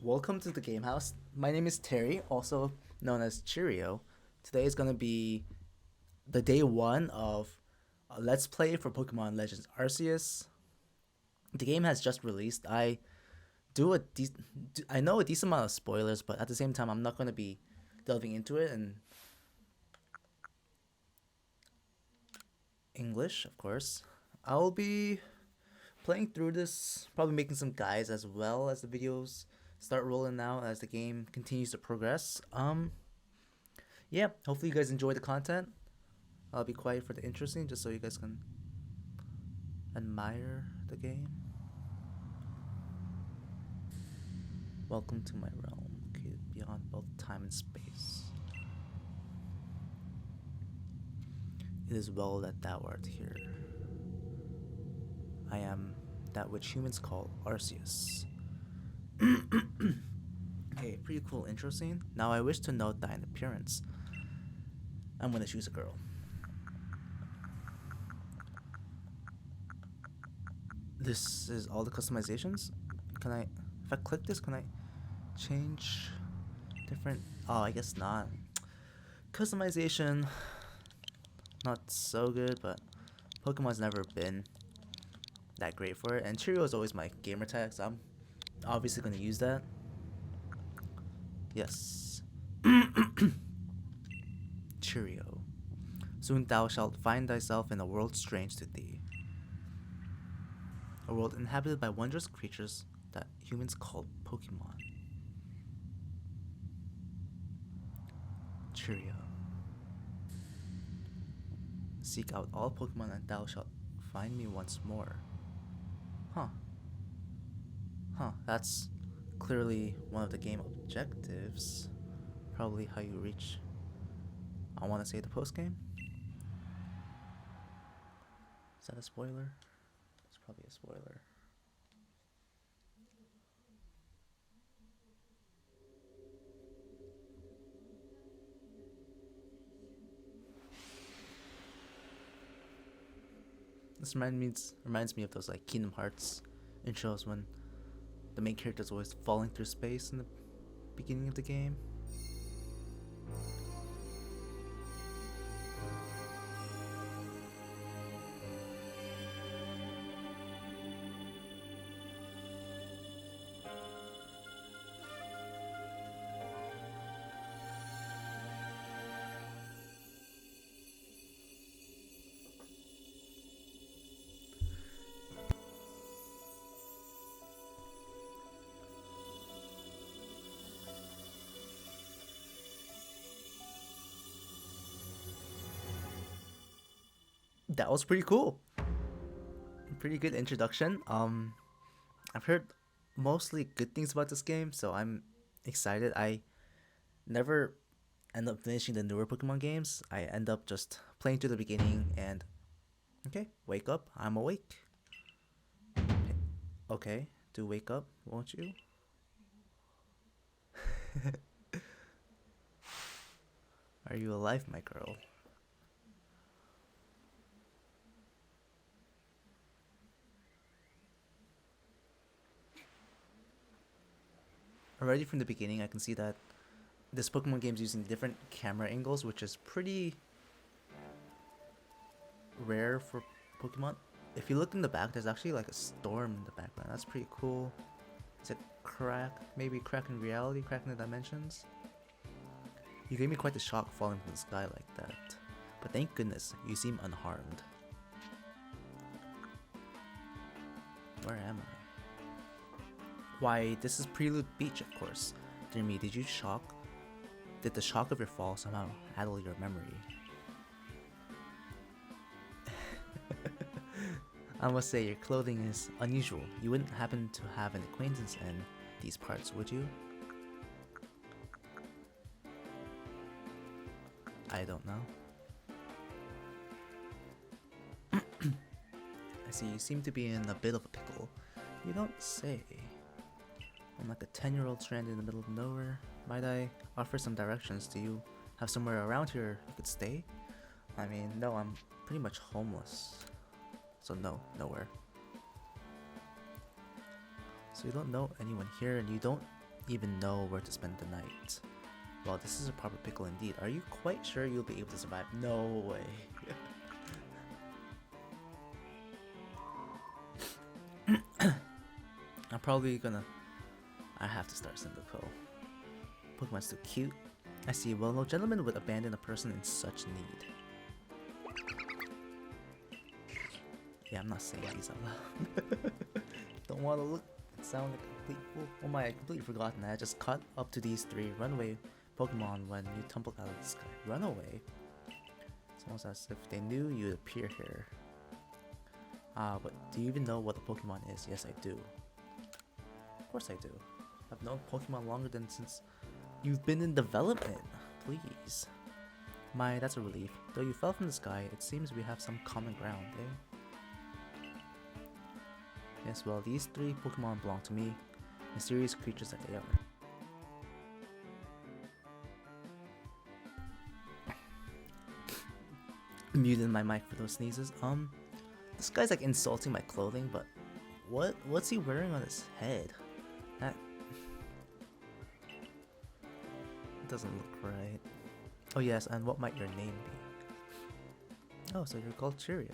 Welcome to the game house. My name is Terry, also known as Cheerio. Today is gonna be the day one of a Let's Play for Pokemon Legends Arceus. The game has just released. Do a de- I know a decent amount of spoilers, but at the same time, I'm not gonna be delving into it in English, of course. I'll be playing through this, probably making some guides as well as the videos start rolling out as the game continues to progress. Yeah, hopefully you guys enjoy the content. I'll be quiet for the interesting just so you guys can admire the game. Welcome to my realm, located beyond both time and space. It is well that thou art here. I am that which humans call Arceus. Okay, pretty cool intro scene. Now I wish to note thine appearance. I'm gonna choose a girl. This is all the customizations. Can I, if I click this, can I change different? Oh, I guess not. Customization, not so good, but Pokemon's never been that great for it. And Cheerio is always my gamer tag, so I'm obviously gonna use that. Yes. Cheerio. Soon thou shalt find thyself in a world strange to thee. A world inhabited by wondrous creatures that humans call Pokemon. Cheerio. Seek out all Pokemon and thou shalt find me once more. Huh. That's clearly one of the game objectives. Probably how you reach, I want to say, the post game. Is that a spoiler? It's probably a spoiler. This reminds me of those like Kingdom Hearts intros when the main character is always falling through space in the beginning of the game. That was pretty cool. Pretty good introduction. I've heard mostly good things about this game, so I'm excited. I never end up finishing the newer Pokemon games. I end up just playing to the beginning and okay, wake up. I'm awake. Okay, do wake up, won't you? Are you alive, my girl? Already from the beginning, I can see that this Pokemon game is using different camera angles, which is pretty rare for Pokemon. If you look in the back, there's actually like a storm in the background. That's pretty cool. Is it crack? Maybe crack in reality, crack in the dimensions? You gave me quite the shock falling from the sky like that. But thank goodness, you seem unharmed. Where am I? Why, this is Prelude Beach, of course. Dear me, did the shock of your fall somehow addle your memory? I must say, your clothing is unusual. You wouldn't happen to have an acquaintance in these parts, would you? I don't know. I see you seem to be in a bit of a pickle. You don't say. I'm like a 10-year-old stranded in the middle of nowhere. Might I offer some directions? Do you have somewhere around here you could stay? I mean, no, I'm pretty much homeless. So no, nowhere. So you don't know anyone here and you don't even know where to spend the night. Well, this is a proper pickle indeed. Are you quite sure you'll be able to survive? No way. I'm probably gonna... I have to start Cyndaquil. Pokemon's too cute. I see. Well, no gentleman would abandon a person in such need. Yeah, I'm not saying these out loud. Don't want to look sound like a complete fool. Oh my, I completely forgotten that. I just caught up to these 3 runaway Pokemon when you tumbled out of the sky. Runaway? It's almost as if they knew you'd appear here. But do you even know what a Pokemon is? Yes, I do. Of course I do. I've known Pokemon longer than since you've been in development. Please. My, that's a relief. Though you fell from the sky, it seems we have some common ground, eh? Yes, well, these 3 Pokemon belong to me, mysterious creatures that they are. Muted my mic for those sneezes. This guy's like insulting my clothing, but what's he wearing on his head? That doesn't look right. Oh yes, and what might your name be? Oh, so you're called Cheerio.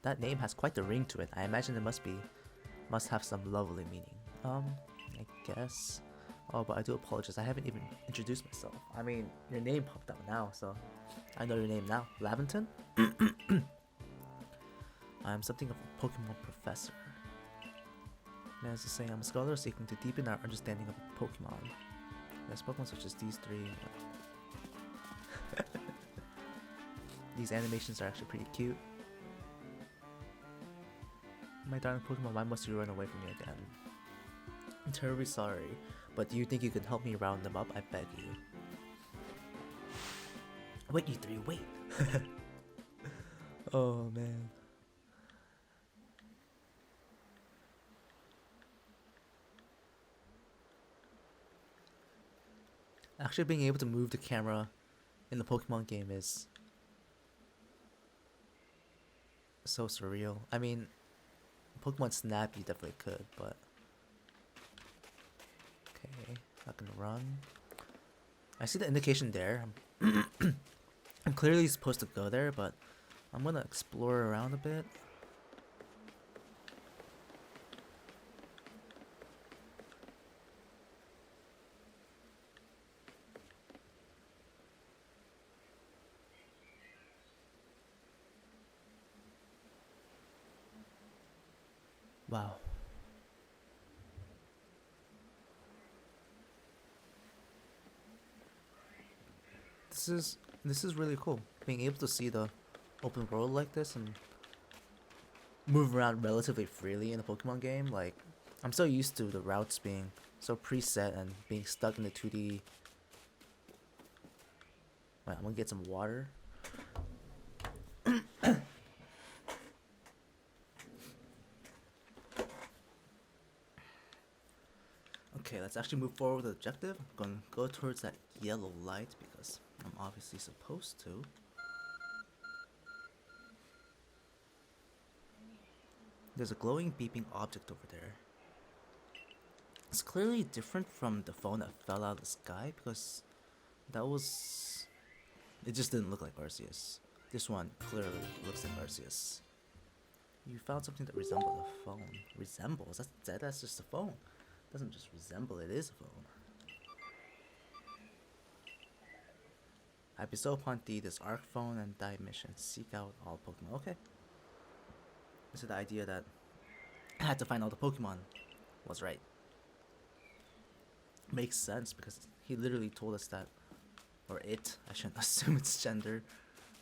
That name has quite the ring to it. I imagine it must have some lovely meaning. I guess. Oh, but I do apologize. I haven't even introduced myself. I mean, your name popped up now, so I know your name now. Laventon? I'm something of a Pokemon professor. As to say, I'm a scholar seeking to deepen our understanding of Pokemon. There's Pokemon such as these 3. These animations are actually pretty cute. My darling Pokemon, why must you run away from me again? I'm terribly sorry, but do you think you could help me round them up? I beg you. Wait, you 3, wait! Oh man. Actually being able to move the camera in the Pokemon game is so surreal. I mean, Pokemon Snap you definitely could, but okay, I can run. I see the indication there. I'm clearly supposed to go there, but I'm gonna explore around a bit. Wow. This is really cool. Being able to see the open world like this and move around relatively freely in a Pokemon game. Like, I'm so used to the routes being so preset and being stuck in the 2D. Wait, I'm gonna get some water. Okay, let's actually move forward with the objective. I'm gonna go towards that yellow light because I'm obviously supposed to. There's a glowing beeping object over there. It's clearly different from the phone that fell out of the sky because that was... It just didn't look like Arceus. This one clearly looks like Arceus. You found something that resembled a phone. Resembles? That's just a phone. It doesn't just resemble, it is a phone. I bestow upon thee this arc phone and thy mission. Seek out all Pokemon. Okay. This is the idea that I had to find all the Pokemon was right. Makes sense because he literally told us that, or it, I shouldn't assume its gender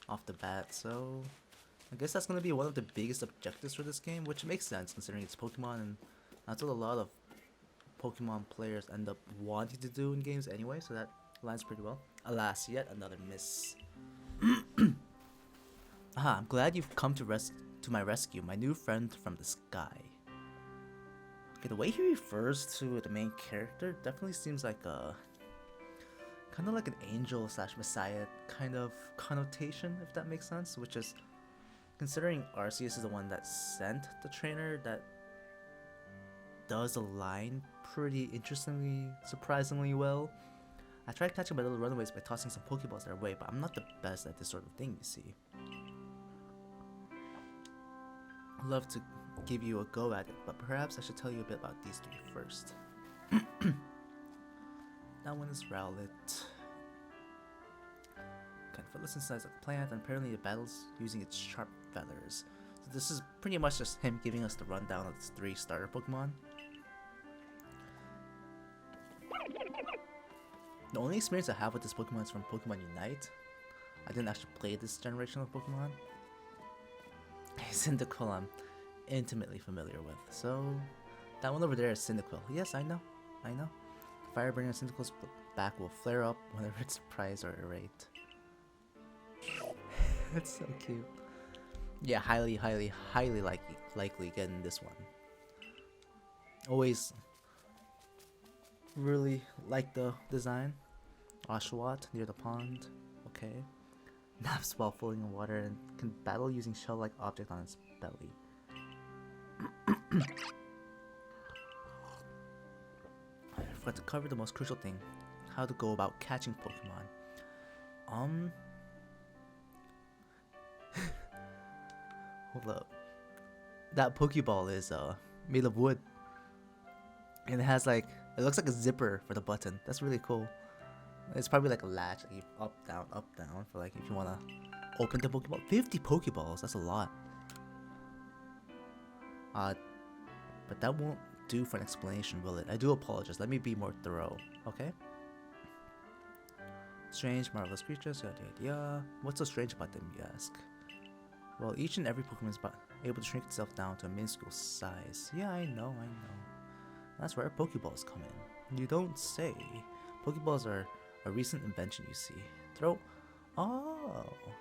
off the bat, so I guess that's going to be one of the biggest objectives for this game, which makes sense considering it's Pokemon, and that's what a lot of Pokemon players end up wanting to do in games anyway, so that lines pretty well. Alas, yet another miss. Aha, I'm glad you've come to my rescue, my new friend from the sky. Okay, the way he refers to the main character definitely seems like a kind of like an angel slash messiah kind of connotation, if that makes sense, which is, considering Arceus is the one that sent the trainer, that does align pretty interestingly, surprisingly well. I tried catching my little runaways by tossing some Pokeballs their way, but I'm not the best at this sort of thing, you see. I'd love to give you a go at it, but perhaps I should tell you a bit about these three first. That one is Rowlet. Kind of footless inside like a plant, and apparently it battles using its sharp feathers. So this is pretty much just him giving us the rundown of its 3 starter Pokemon. The only experience I have with this Pokemon is from Pokemon Unite. I didn't actually play this generation of Pokemon. Cyndaquil I'm intimately familiar with. So, that one over there is Cyndaquil. Yes, I know. Firebringer Cyndaquil's back will flare up whenever it's surprised or irate. That's so cute. Yeah, highly likely getting this one. Always really like the design. Oshawott near the pond. Okay. Naps while floating in water and can battle using shell-like object on its belly. I forgot to cover the most crucial thing: how to go about catching Pokemon. Hold up. That Pokeball is made of wood, and it has like, it looks like a zipper for the button. That's really cool. It's probably like a latch, like up down for like if you wanna open the Pokeball. 50 Pokeballs, that's a lot. But that won't do for an explanation, will it? I do apologize. Let me be more thorough, okay? Strange, marvelous creatures, yada yada. What's so strange about them, you ask? Well, each and every Pokemon is able to shrink itself down to a minuscule size. Yeah, I know. That's where Pokeballs come in. You don't say. Pokeballs are a recent invention, you see.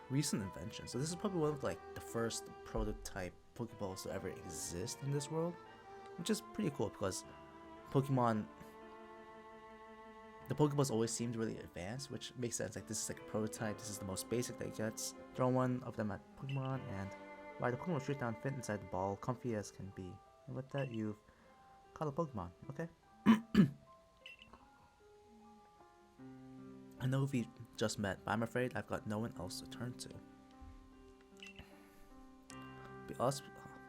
Recent invention. So this is probably one of like the first prototype Pokeballs to ever exist in this world, which is pretty cool because the Pokeballs always seemed really advanced, which makes sense. Like, this is like a prototype. This is the most basic that it gets. Throw one of them at Pokemon, and ride the Pokemon will shoot down, fit inside the ball, comfy as can be. And with that, you've caught a Pokemon. Okay. I know we just met, but I'm afraid I've got no one else to turn to. Be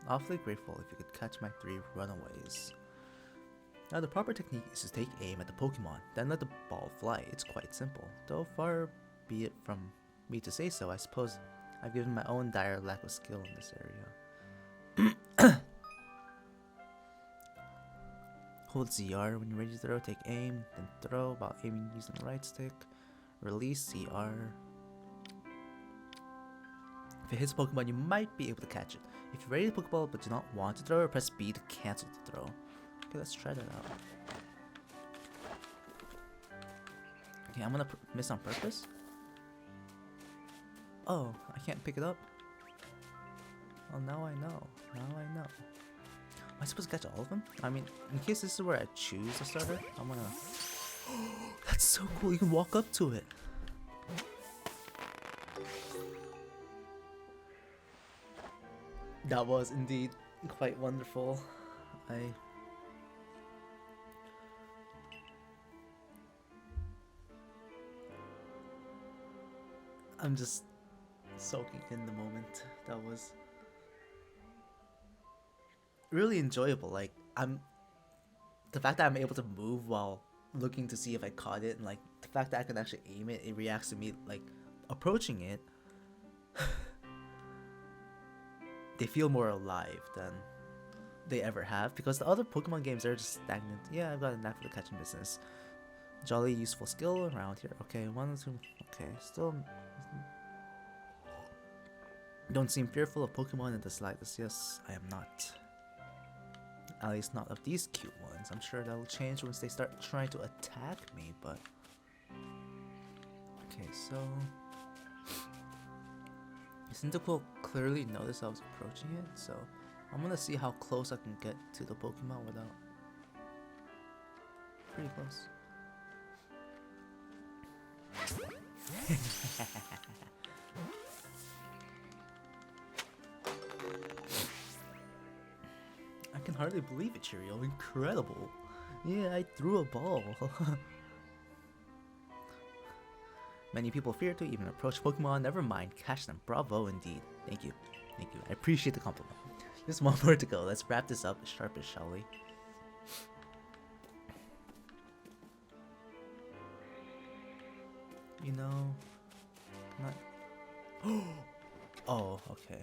awfully grateful if you could catch my 3 runaways. Now, the proper technique is to take aim at the Pokemon, then let the ball fly. It's quite simple, though far be it from me to say so. I suppose I've given my own dire lack of skill in this area. Hold CR when you're ready to throw, take aim, then throw while aiming using the right stick. Release CR. If it hits Pokemon, you might be able to catch it. If you're ready to Pokeball but do not want to throw, press B to cancel the throw. Okay, let's try that out. Okay, I'm gonna miss on purpose. Oh, I can't pick it up. Well, now I know. Am I supposed to catch all of them? I mean, in case this is where I choose a starter, I'm gonna... That's so cool, you can walk up to it. That was indeed quite wonderful. I'm just soaking in the moment. That was really enjoyable. Like, the fact that I'm able to move while looking to see if I caught it, and like the fact that I can actually aim it, it reacts to me like approaching it. They feel more alive than they ever have, because the other Pokemon games are just stagnant. Yeah, I've got a knack for the catching business. Jolly useful skill around here. Okay, 1 or 2. Okay, still don't seem fearful of Pokemon in the slightest. Yes, I am not. At least not of these cute ones. I'm sure that will change once they start trying to attack me, but... Okay, so... Cyndaquil clearly noticed I was approaching it, so I'm gonna see how close I can get to the Pokemon without... Pretty close. I can hardly believe it, Cheerio. Incredible. Yeah, I threw a ball. Many people fear to even approach Pokemon. Never mind, catch them. Bravo indeed. Thank you. Thank you. I appreciate the compliment. Just one more to go. Let's wrap this up sharpish, shall we? You know, not. Oh, okay.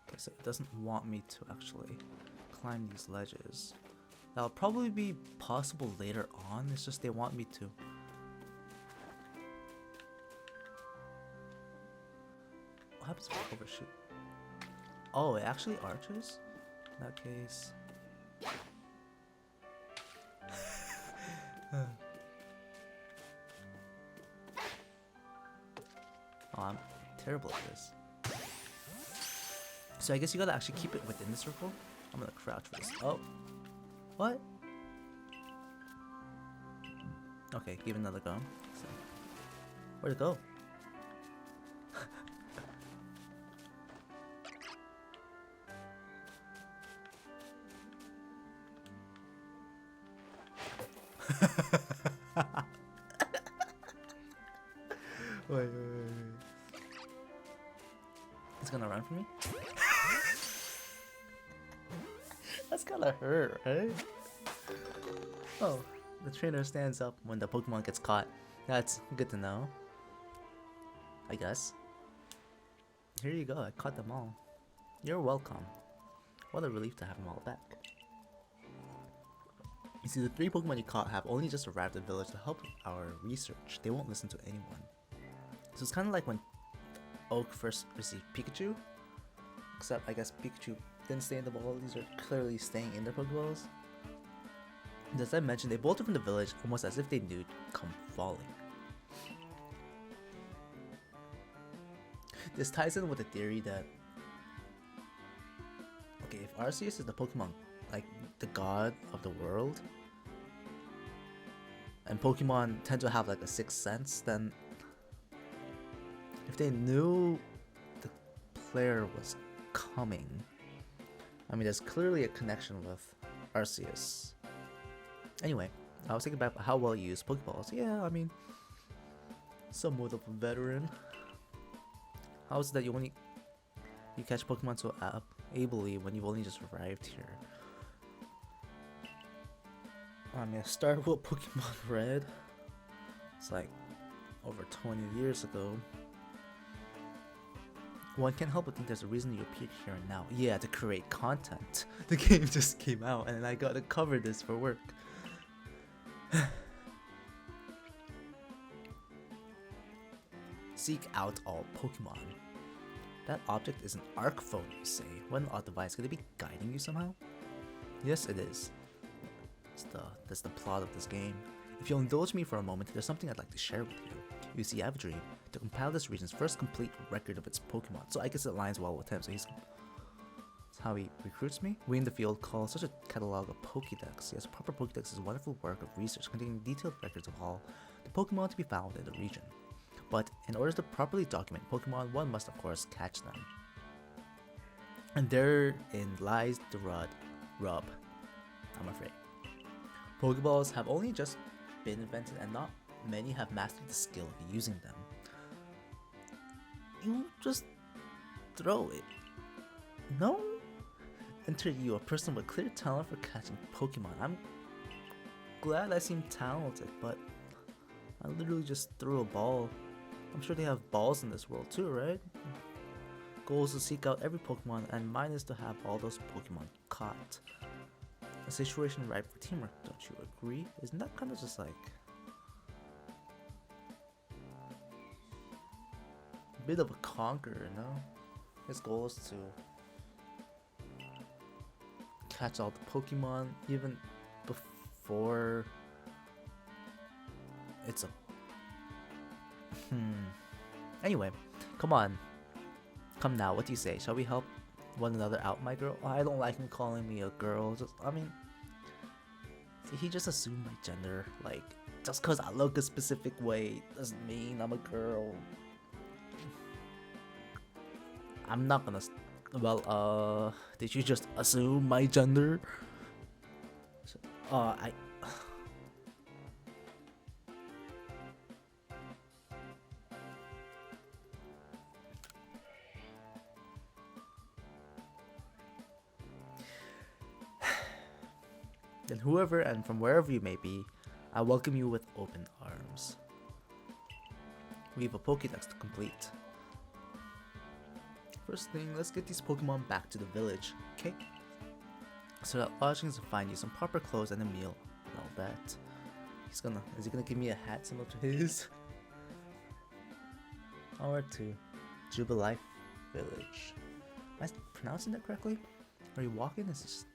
Okay, so it doesn't want me to actually climb these ledges. That'll probably be possible later on. It's just they want me to. What happens if I overshoot? Oh, it actually arches? In that case. Oh, I'm terrible at this. So I guess you gotta actually keep it within the circle. I'm gonna crouch for this. Oh. What? Okay, give it another go. So, where'd it go? Wait. It's gonna run for me? That's gonna hurt, right? Oh, the trainer stands up when the Pokemon gets caught. That's good to know, I guess. Here you go, I caught them all. You're welcome. What a relief to have them all back. You see, the 3 Pokemon you caught have only just arrived at the village to help with our research. They won't listen to anyone. So it's kind of like when Oak first received Pikachu, except I guess Pikachu didn't stay in the ball. These are clearly staying in their Pokeballs. And as I mentioned, they bolted from the village almost as if they knew come falling. This ties in with the theory that, okay, if Arceus is the Pokemon, like the god of the world, and Pokemon tend to have like a sixth sense, then if they knew the player was coming, I mean, there's clearly a connection with Arceus. Anyway, I was thinking about how well you use Pokeballs. Yeah, I mean, somewhat of a veteran. How is it that you catch Pokemon so ably when you've only just arrived here? I mean, I started with Pokemon Red. It's like over 20 years ago. One can't help but think there's a reason you appeared here and now. Yeah, to create content. The game just came out and I gotta cover this for work. Seek out all Pokemon. That object is an ARC phone, you say. What an odd device. Could it be guiding you somehow? Yes, it is. That's the plot of this game. If you'll indulge me for a moment, there's something I'd like to share with you. You see, I have a dream to compile this region's first complete record of its Pokemon. So I guess it aligns well with him. So that's how he recruits me. We in the field call such a catalog a Pokédex. Yes, a proper Pokédex is a wonderful work of research containing detailed records of all the Pokemon to be found in the region. But in order to properly document Pokemon, one must of course catch them. And therein lies the rub, I'm afraid. Pokeballs have only just been invented and not many have mastered the skill of using them. You just throw it. No? Enter you, a person with clear talent for catching Pokemon. I'm glad I seem talented, but I literally just threw a ball. I'm sure they have balls in this world too, right? Goal is to seek out every Pokemon, and mine is to have all those Pokemon caught. A situation ripe for teamwork, don't you agree? Isn't that kind of just like a bit of a conqueror, you know? His goal is to catch all the Pokemon even before it's a Anyway, come on. Come now, what do you say? Shall we help one another out, my girl? Oh, I don't like him calling me a girl. I mean, see, he just assumed my gender. Like, just cause I look a specific way doesn't mean I'm a girl. I'm not gonna. Well, did you just assume my gender? I. Then whoever and from wherever you may be, I welcome you with open arms. We have a Pokédex to complete. First thing, let's get these Pokemon back to the village, okay? So that lodging is to find you some proper clothes and a meal. I'll bet. Is he gonna give me a hat similar to his? Onward to Jubilife Village. Am I pronouncing that correctly? Are you walking? Is just...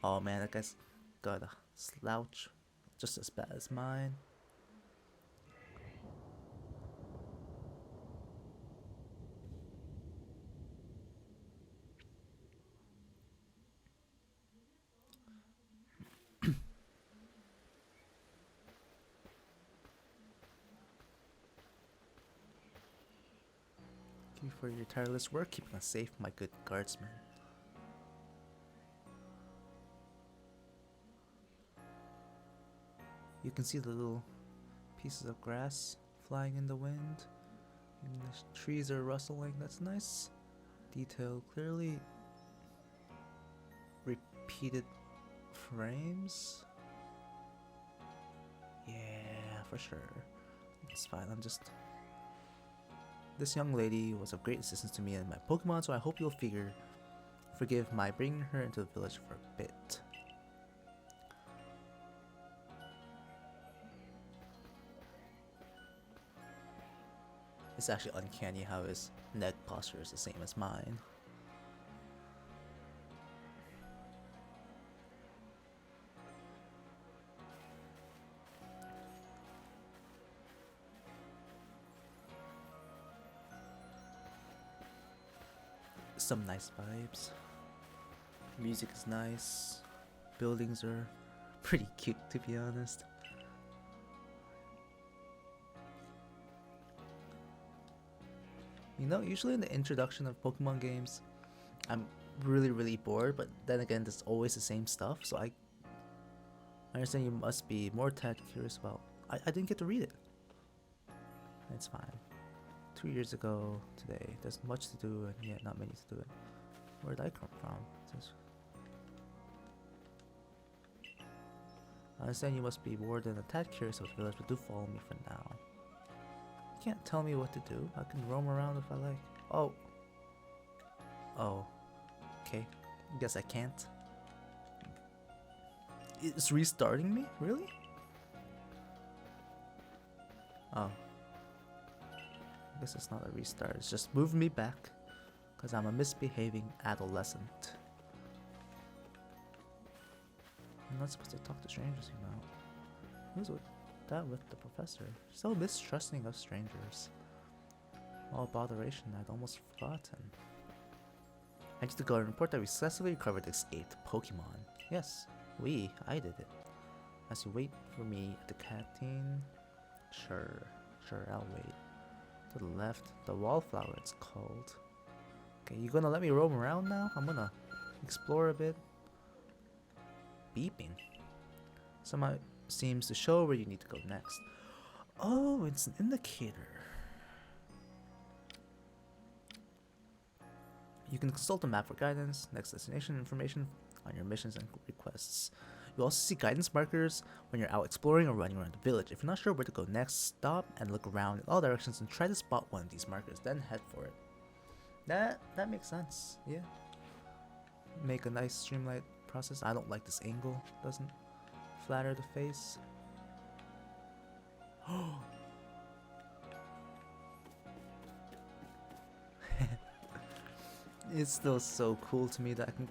Oh man, that guy's got a slouch just as bad as mine. Thank you for your tireless work keeping us safe, my good guardsman. You can see the little pieces of grass flying in the wind. And the trees are rustling. That's nice. Detail, clearly repeated frames. Yeah, for sure. It's fine. This young lady was of great assistance to me and my Pokemon, so I hope you'll forgive my bringing her into the village for a bit. It's actually uncanny how his neck posture is the same as mine. Some nice vibes. Music is nice. Buildings are pretty cute, to be honest. You know, usually in the introduction of Pokemon games, I'm really bored, but then again, there's always the same stuff, so I understand you must be more tad curious about. I didn't get to read it. It's fine. 2 years ago today, there's much to do and yet not many to do it. Where did I come from? I understand you must be bored and a tad curious about the village, but do follow me for now. You can't tell me what to do. I can roam around if I like. Oh. Okay. Guess I can't. It's restarting me? Really? Oh. I guess it's not a restart. It's just moving me back. Because I'm a misbehaving adolescent. I'm not supposed to talk to strangers, you know. Who's with that with the professor? So mistrusting of strangers. All botheration, I'd almost forgotten. I need to go and report that we successfully recovered the escaped Pokemon. Yes, I did it. As you wait for me at the canteen, sure, I'll wait. To the left, the wallflower it's called. Okay, you gonna let me roam around now? I'm gonna explore a bit. Beeping. Somehow seems to show where you need to go next. Oh, it's an indicator. You can consult the map for guidance, next destination information on your missions and requests. You'll also see guidance markers when you're out exploring or running around the village. If you're not sure where to go next, stop and look around in all directions and try to spot one of these markers, then head for it. That makes sense, yeah. Make a nice streamlined process. I don't like this angle, doesn't flatter the face. It's still so cool to me that I can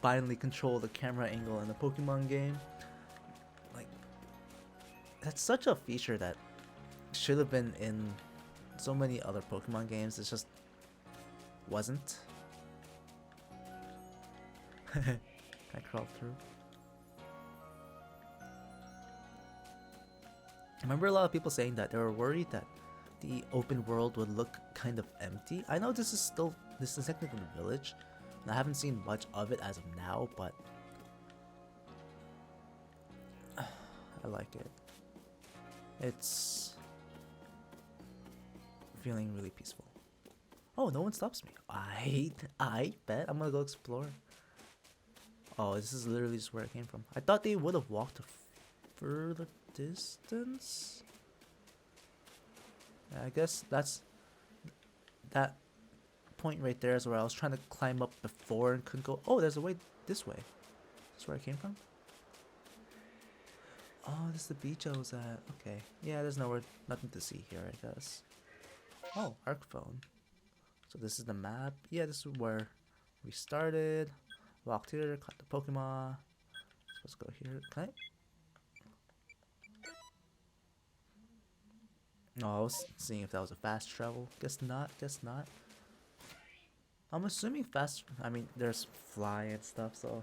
finally control the camera angle in a Pokemon game. Like, that's such a feature that should have been in so many other Pokemon games. It just wasn't. I crawled through. I remember a lot of people saying that they were worried that the open world would look kind of empty. I know this is technically a village, and I haven't seen much of it as of now, but I like it. It's feeling really peaceful. Oh, no one stops me. I bet I'm gonna go explore. Oh, this is literally just where I came from. I thought they would have walked a further distance. Yeah, I guess that point right there is where I was trying to climb up before and couldn't go. Oh, there's a way this way. That's where I came from. Oh, this is the beach I was at. Okay. Yeah, there's nothing to see here, I guess. Oh, arc phone. So this is the map. Yeah, this is where we started. Walked here, caught the Pokemon. Let's go here. Can I? No, I was seeing if that was a fast travel. Guess not. Guess not. I'm assuming fast. I mean, there's fly and stuff. So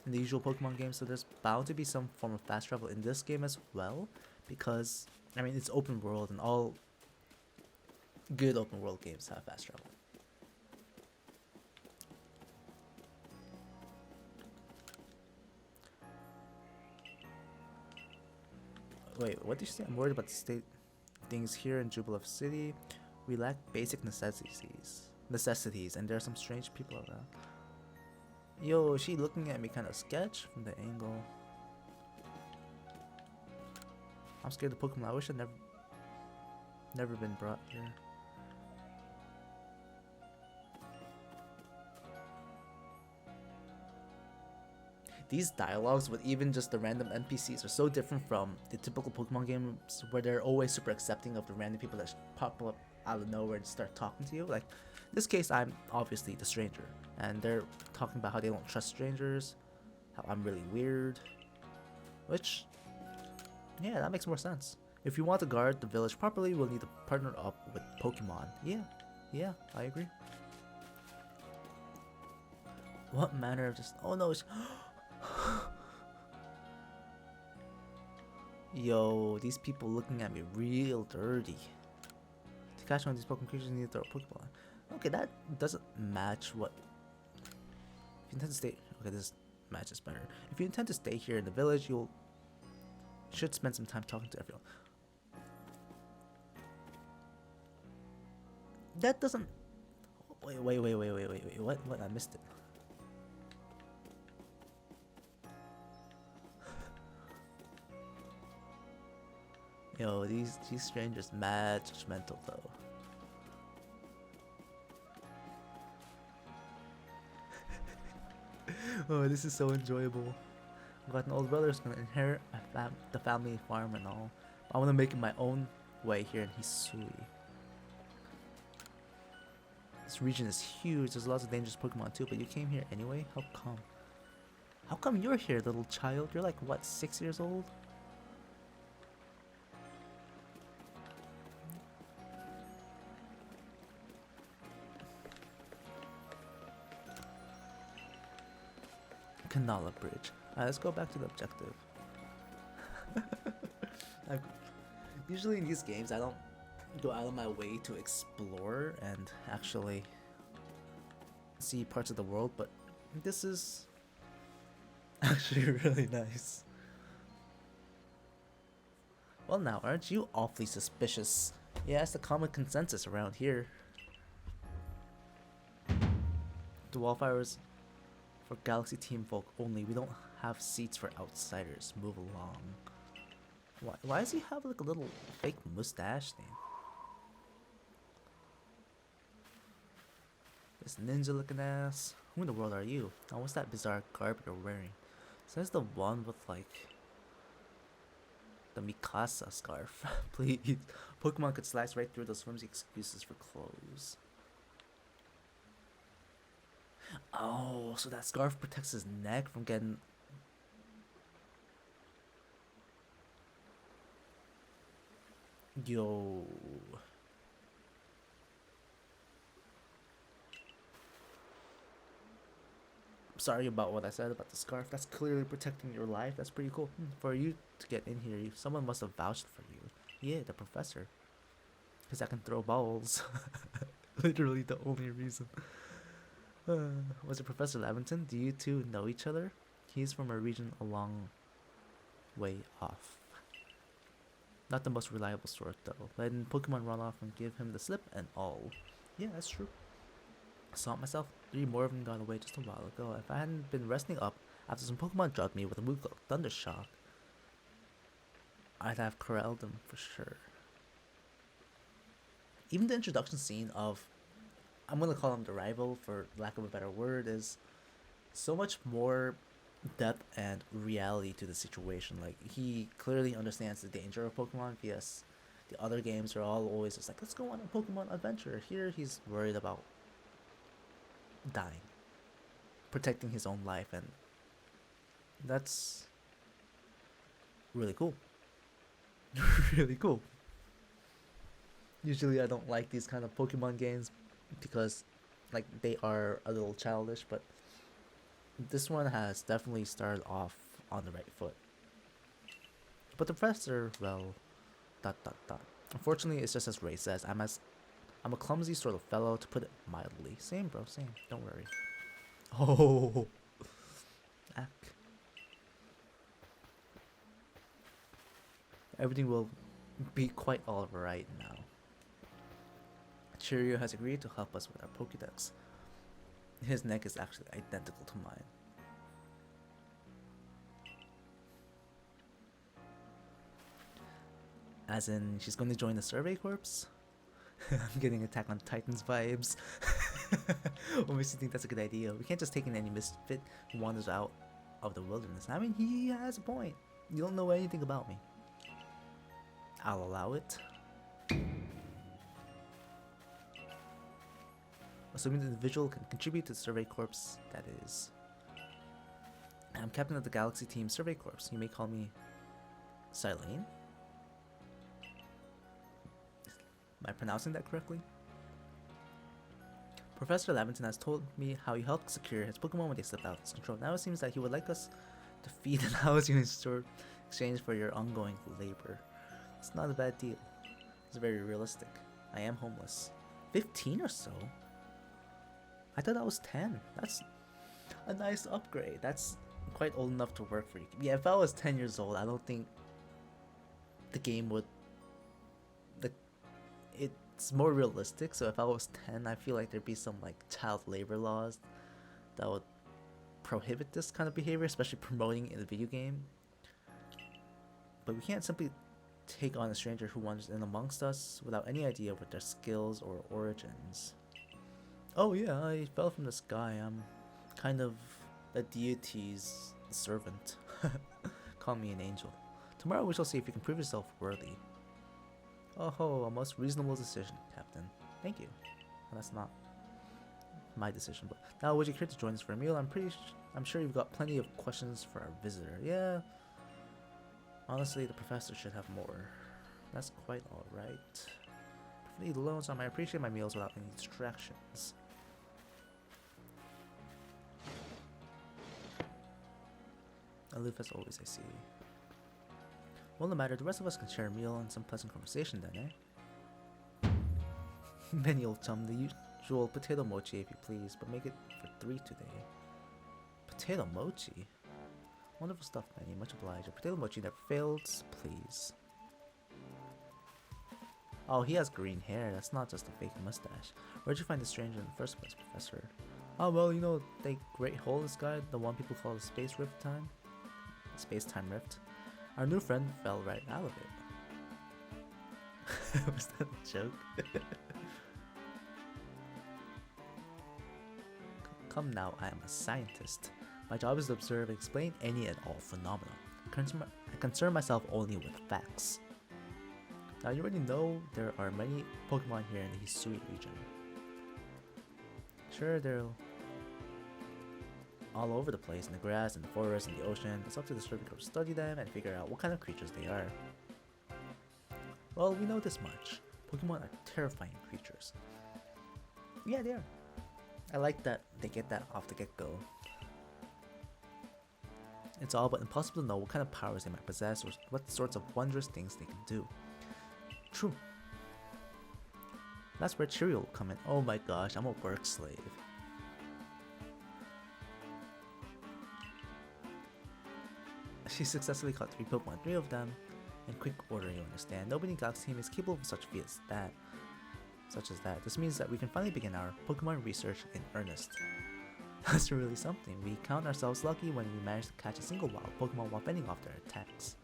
in the usual Pokemon games, so there's bound to be some form of fast travel in this game as well, because I mean it's open world and all good open world games have fast travel. Wait, what did you say? I'm worried about the state things here in Jubilee City. We lack basic necessities, and there are some strange people around. Yo, is she looking at me kind of sketch from the angle? I'm scared of Pokemon. I wish I'd never been brought here. These dialogues with even just the random NPCs are so different from the typical Pokemon games where they're always super accepting of the random people that pop up out of nowhere and start talking to you. Like, in this case, I'm obviously the stranger, and they're talking about how they don't trust strangers, how I'm really weird, which, yeah, that makes more sense. If you want to guard the village properly, we'll need to partner up with Pokemon. Yeah, I agree. What manner of just... Oh no, it's... Yo, these people looking at me real dirty. To catch one of these Pokemon creatures, you need to throw a Pokeball. Okay, that doesn't match what... If you intend to stay... Okay, this matches better. If you intend to stay here in the village, you should spend some time talking to everyone. That doesn't... Wait, what? I missed it. Yo, these strangers mad judgmental though. Oh, this is so enjoyable. I've got an older brother who's gonna inherit the family farm and all. I want to make it my own way here in Hisui. This region is huge. There's lots of dangerous Pokemon too, but you came here anyway? How come? How come you're here, little child? You're like, what, 6 years old? Kanala Bridge. Alright, let's go back to the objective. Usually in these games, I don't go out of my way to explore and actually see parts of the world, but this is actually really nice. Well now, aren't you awfully suspicious? Yeah, it's the common consensus around here. The wildfires for Galaxy Team folk only. We don't have seats for outsiders. Move along. Why does he have like a little fake mustache thing? This ninja looking ass. Who in the world are you? Oh, what's that bizarre garb you're wearing? Says the one with like the Mikasa scarf. Please. Pokemon could slice right through those flimsy excuses for clothes. Oh, so that scarf protects his neck from getting... Yo. Sorry about what I said about the scarf. That's clearly protecting your life. That's pretty cool. For you to get in here, someone must have vouched for you. Yeah, the professor. Because I can throw balls. Literally the only reason. Was it Professor Lavington? Do you two know each other? He's from a region a long way off. Not the most reliable sort, though. Letting Pokemon run off and give him the slip and all. Yeah, that's true. I saw it myself. 3 more of them got away just a while ago. If I hadn't been resting up after some Pokemon drugged me with a move called Thunder Shock, I'd have corralled them for sure. Even the introduction scene of, I'm gonna call him the rival for lack of a better word, is so much more depth and reality to the situation. Like, he clearly understands the danger of Pokemon. Yes, the other games are all always just like, let's go on a Pokemon adventure. Here he's worried about dying, protecting his own life, and that's really cool. Really cool. Usually I don't like these kind of Pokemon games because like they are a little childish, but this one has definitely started off on the right foot. But the professor, well, dot dot dot. Unfortunately, it's just as Ray says. I'm a clumsy sort of fellow, to put it mildly. Same, bro, same. Don't worry. Oh, ack. Everything will be quite alright now. Cheerio has agreed to help us with our Pokédex. His neck is actually identical to mine. As in, she's going to join the Survey Corps? I'm getting Attack on Titans vibes. What makes you think that's a good idea? We can't just take in any misfit who wanders out of the wilderness. I mean, he has a point. You don't know anything about me. I'll allow it. Assuming the individual can contribute to the Survey Corps, that is. I'm captain of the Galaxy Team Survey Corps. You may call me Silene. Am I pronouncing that correctly? Professor Lavington has told me how he helped secure his Pokemon when they slipped out of his control. Now it seems that he would like us to feed and house you in exchange for your ongoing labor. It's not a bad deal. It's very realistic. I am homeless. 15 or so? I thought I was 10. That's a nice upgrade. That's quite old enough to work for you. Yeah, if I was 10 years old, I don't think the game would... It's more realistic, so if I was 10, I feel like there'd be some like child labor laws that would prohibit this kind of behavior, especially promoting in a video game. But we can't simply take on a stranger who wanders in amongst us without any idea what their skills or origins. Oh yeah, I fell from the sky. I'm kind of a deity's servant. Call me an angel. Tomorrow we shall see if you can prove yourself worthy. Oh, a most reasonable decision, Captain. Thank you. Well, that's not my decision, but now would you care to join us for a meal? I'm sure you've got plenty of questions for our visitor. Yeah. Honestly, the professor should have more. That's quite alright. Prefer to eat alone, so I might appreciate my meals without any distractions. Aloof as always, I see. Well, no matter, the rest of us can share a meal and some pleasant conversation then, eh? Benny, old chum, the usual potato mochi if you please, but make it for 3 today. Potato mochi? Wonderful stuff, Benny, much obliged. A potato mochi never fails, please. Oh, he has green hair, that's not just a fake mustache. Where'd you find this stranger in the first place, Professor? Oh, well, you know, the Great Hole in the Sky, the one people call the Space Rift Time? Space-time rift. Our new friend fell right out of it. Was that a joke? Come now, I am a scientist. My job is to observe and explain any and all phenomena. I concern myself only with facts. Now you already know there are many Pokemon here in the Hisui region. Sure, they're all over the place, in the grass, in the forest, in the ocean. It's up to the survey to study them and figure out what kind of creatures they are. Well, we know this much. Pokemon are terrifying creatures. Yeah, they are. I like that they get that off the get-go. It's all but impossible to know what kind of powers they might possess or what sorts of wondrous things they can do. True. That's where Cheerio will come in. Oh my gosh, I'm a work slave. She successfully caught 3 Pokemon, 3 of them in quick order, you understand. Nobody in Galaxy Team is capable of such feats such as that. This means that we can finally begin our Pokemon research in earnest. That's really something. We count ourselves lucky when we manage to catch a single wild Pokemon while fending off their attacks.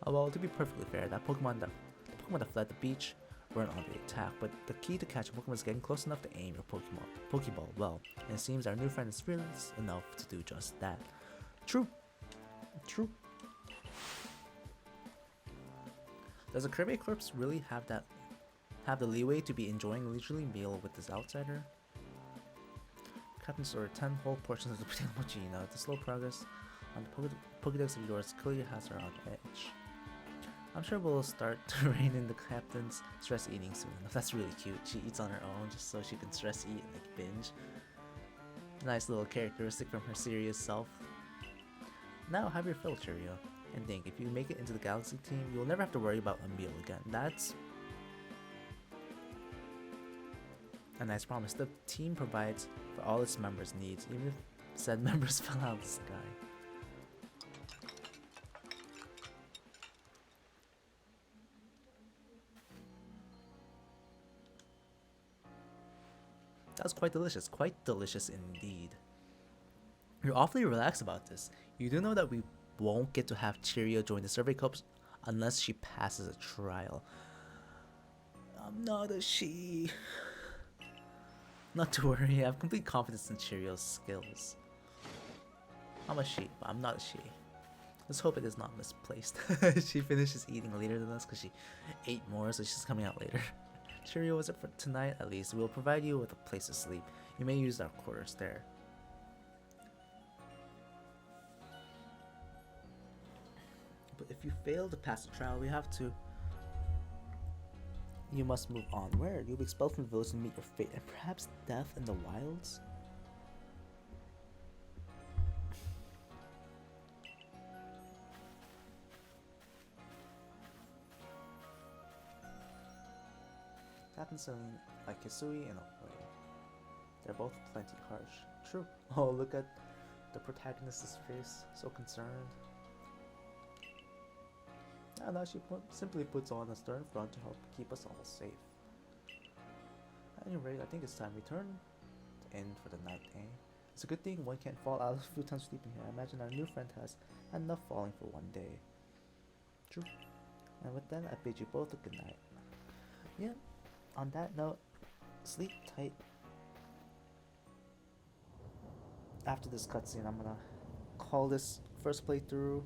Well, to be perfectly fair, the Pokemon that fled the beach weren't on the attack, but the key to catch a Pokemon is getting close enough to aim your Pokeball well, and it seems our new friend is fearless enough to do just that. True. True. Does a Kirby corpse really have the leeway to be enjoying a leisurely meal with this outsider? Captain stored 10 whole portions of the potato mochi, you know. The slow progress on the Pokédex of yours clearly has her on edge. I'm sure we'll start to rein in the captain's stress eating soon. That's really cute. She eats on her own just so she can stress eat, like binge. Nice little characteristic from her serious self. Now have your fill, Cheerio. And think, if you make it into the Galaxy team, you'll never have to worry about a meal again. That's a nice promise. The team provides for all its members' needs, even if said members fell out of the sky. That was quite delicious indeed. You're awfully relaxed about this. You do know that we won't get to have Cheerio join the survey cups unless she passes a trial. I'm not a she. Not to worry, I have complete confidence in Cheerio's skills. I'm a she, but I'm not a she. Let's hope it is not misplaced. She finishes eating later than us because she ate more, so she's coming out later. Cheerio, was it for tonight at least? We'll provide you with a place to sleep. You may use our quarters there. But if you fail to pass the trial, we have to... You must move on. Where? You'll be expelled from the village and meet your fate, and perhaps death in the wilds? Happens something like Hisui and Okoi. They're both plenty harsh. True. Oh, look at the protagonist's face. So concerned. And now she simply puts on a stern front to help keep us all safe. At any rate, I think it's time we turn to end for the night, eh? It's a good thing one can't fall out of the futon sleeping here. I imagine our new friend has had enough falling for one day. True. And with that, I bid you both a good night. Yeah, on that note, sleep tight. After this cutscene, I'm gonna call this first playthrough.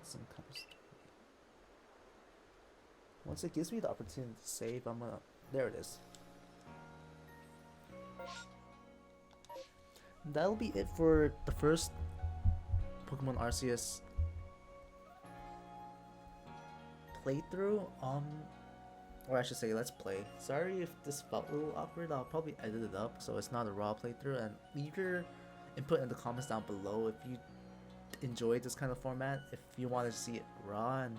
Some kind of story. Once it gives me the opportunity to save, I'm gonna... There it is. That'll be it for the first Pokemon Arceus playthrough. Or I should say, let's play. Sorry if this felt a little awkward. I'll probably edit it up so it's not a raw playthrough. And leave your input in the comments down below if you enjoyed this kind of format, if you want to see it raw, and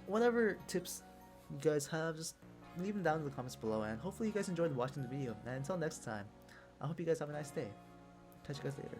whatever tips you guys have, just leave them down in the comments below, and hopefully you guys enjoyed watching the video. And until next time, I hope you guys have a nice day. Catch you guys later.